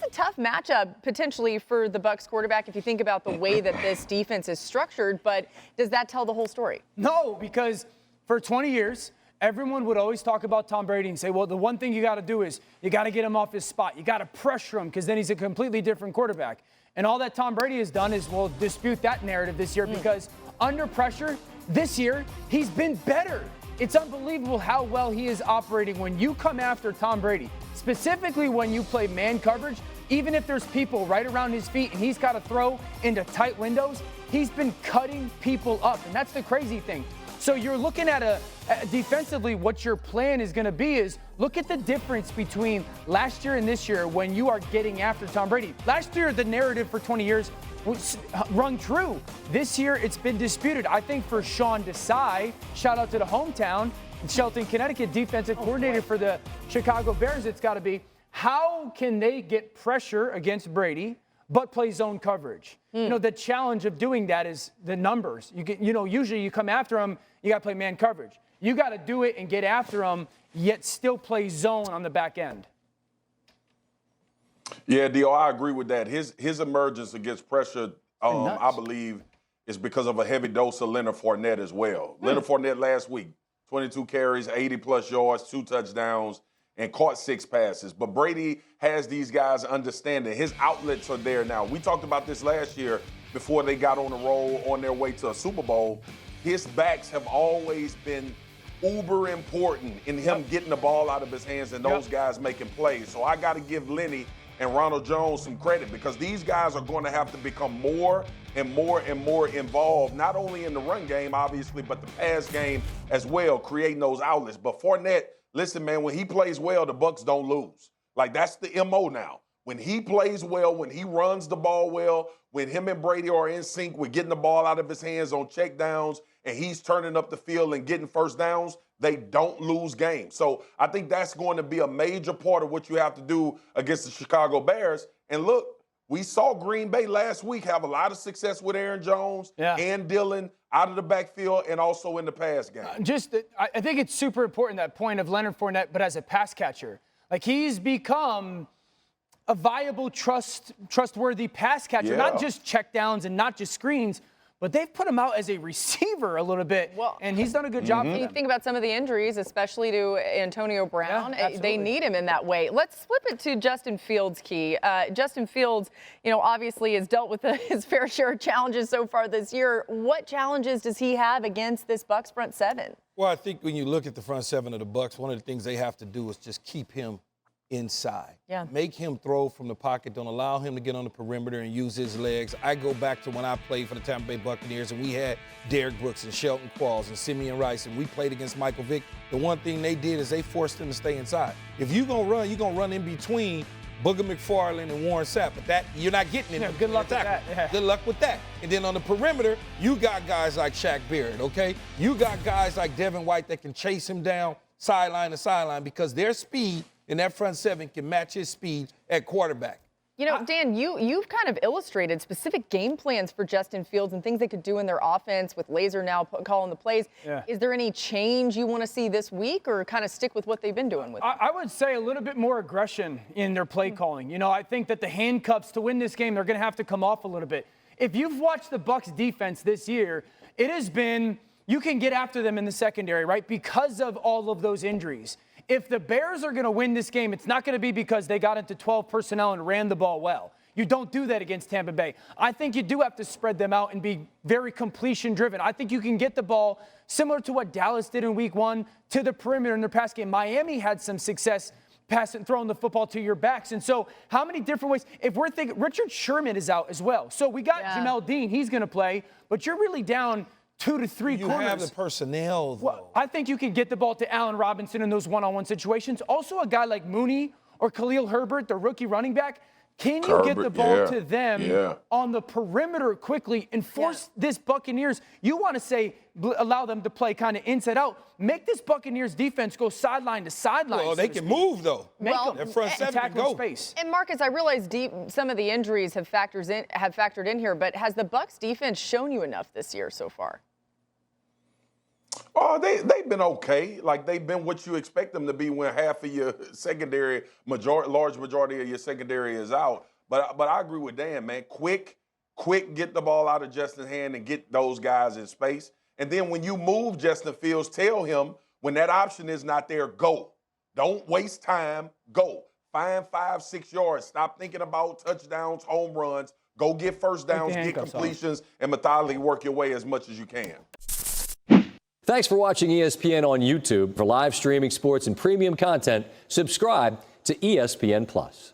is a tough matchup potentially for the Bucs quarterback if you think about the way that this defense is structured, but does that tell the whole story? No, because for 20 years, everyone would always talk about Tom Brady and say, well, the one thing you got to do is you got to get him off his spot. You got to pressure him because then he's a completely different quarterback. And all that Tom Brady has done is, well, dispute that narrative this year because under pressure this year, he's been better. It's unbelievable how well he is operating when you come after Tom Brady, specifically when you play man coverage. Even if there's people right around his feet and he's got to throw into tight windows, he's been cutting people up. And that's the crazy thing. So you're looking at defensively, what your plan is going to be is look at the difference between last year and this year when you are getting after Tom Brady. Last year, the narrative for 20 years rung true. This year, it's been disputed. I think for Sean Desai, shout out to the hometown, Shelton, Connecticut defensive coordinator for the Chicago Bears, it's got to be, how can they get pressure against Brady but play zone coverage? You know, the challenge of doing that is the numbers. Usually you come after them, you got to play man coverage. You got to do it and get after them, yet still play zone on the back end. Yeah, Dio, I agree with that. His emergence against pressure, I believe, is because of a heavy dose of Leonard Fournette as well. Leonard Fournette last week, 22 carries, 80-plus yards, 2 touchdowns, and caught 6 passes. But Brady has these guys understanding. His outlets are there now. We talked about this last year before they got on the roll on their way to a Super Bowl. His backs have always been uber important in him getting the ball out of his hands and those guys making plays. So I got to give Lenny and Ronald Jones some credit because these guys are going to have to become more and more and more involved, not only in the run game, obviously, but the pass game as well, creating those outlets. But Fournette, listen, man, when he plays well, the Bucs don't lose. Like, that's the MO now. When he plays well, when he runs the ball well, when him and Brady are in sync with getting the ball out of his hands on checkdowns and he's turning up the field and getting first downs, they don't lose games. So I think that's going to be a major part of what you have to do against the Chicago Bears. And look, we saw Green Bay last week have a lot of success with Aaron Jones and Dillon out of the backfield and also in the pass game. I think it's super important, that point of Leonard Fournette, but as a pass catcher. Like, he's become a viable, trustworthy pass catcher, not just checkdowns and not just screens, but they've put him out as a receiver a little bit, and he's done a good job. You think about some of the injuries, especially to Antonio Brown. They need him in that way. Let's flip it to Justin Fields, Key. Justin Fields, obviously has dealt with his fair share of challenges so far this year. What challenges does he have against this Bucs front seven? Well, I think when you look at the front seven of the Bucs, one of the things they have to do is just keep him inside. Make him throw from the pocket. Don't allow him to get on the perimeter and use his legs. I go back to when I played for the Tampa Bay Buccaneers and we had Derrick Brooks and Shelton Qualls and Simeon Rice and we played against Michael Vick. The one thing they did is they forced him to stay inside. If you're going to run in between Booger McFarland and Warren Sapp, but that you're not getting in. Good luck with that. Good luck with that. And then on the perimeter, you got guys like Shaq Barrett, okay? You got guys like Devin White that can chase him down sideline to sideline because their speed and that front seven can match his speed at quarterback. Dan, you've kind of illustrated specific game plans for Justin Fields and things they could do in their offense with Laser now calling the plays. Is there any change you want to see this week or kind of stick with what they've been doing with it? I would say a little bit more aggression in their play calling. I think that the handcuffs to win this game, they're going to have to come off a little bit. If you've watched the Bucs defense this year, it has been, you can get after them in the secondary, right, because of all of those injuries. If the Bears are going to win this game, it's not going to be because they got into 12 personnel and ran the ball well. You don't do that against Tampa Bay. I think you do have to spread them out and be very completion-driven. I think you can get the ball, similar to what Dallas did in Week 1, to the perimeter in their pass game. Miami had some success passing, throwing the football to your backs. And so how many different ways? If we're thinking, Richard Sherman is out as well. So we got Jamel Dean. He's going to play. But you're really down 2 to 3 corners. You have the personnel, though. Well, I think you can get the ball to Allen Robinson in those one-on-one situations. Also, a guy like Mooney or Khalil Herbert, the rookie running back, can you get the ball to them on the perimeter quickly and force this Buccaneers? You want to say allow them to play kind of inside out. Make this Buccaneers defense go sideline to sideline. Well, they can move, though. Make them. Their front seven can go. Space. And, Marcus, I realize some of the injuries have factored in here, but has the Bucs defense shown you enough this year so far? Oh, they've been okay. Like, they've been what you expect them to be when half of your secondary, large majority of your secondary is out. But I agree with Dan, man. Quick, get the ball out of Justin's hand and get those guys in space. And then when you move Justin Fields, tell him when that option is not there, go. Don't waste time, go. Find 5-6 yards. Stop thinking about touchdowns, home runs. Go get first downs, get completions, and methodically work your way as much as you can. Thanks for watching ESPN on YouTube. For live streaming sports and premium content, subscribe to ESPN+.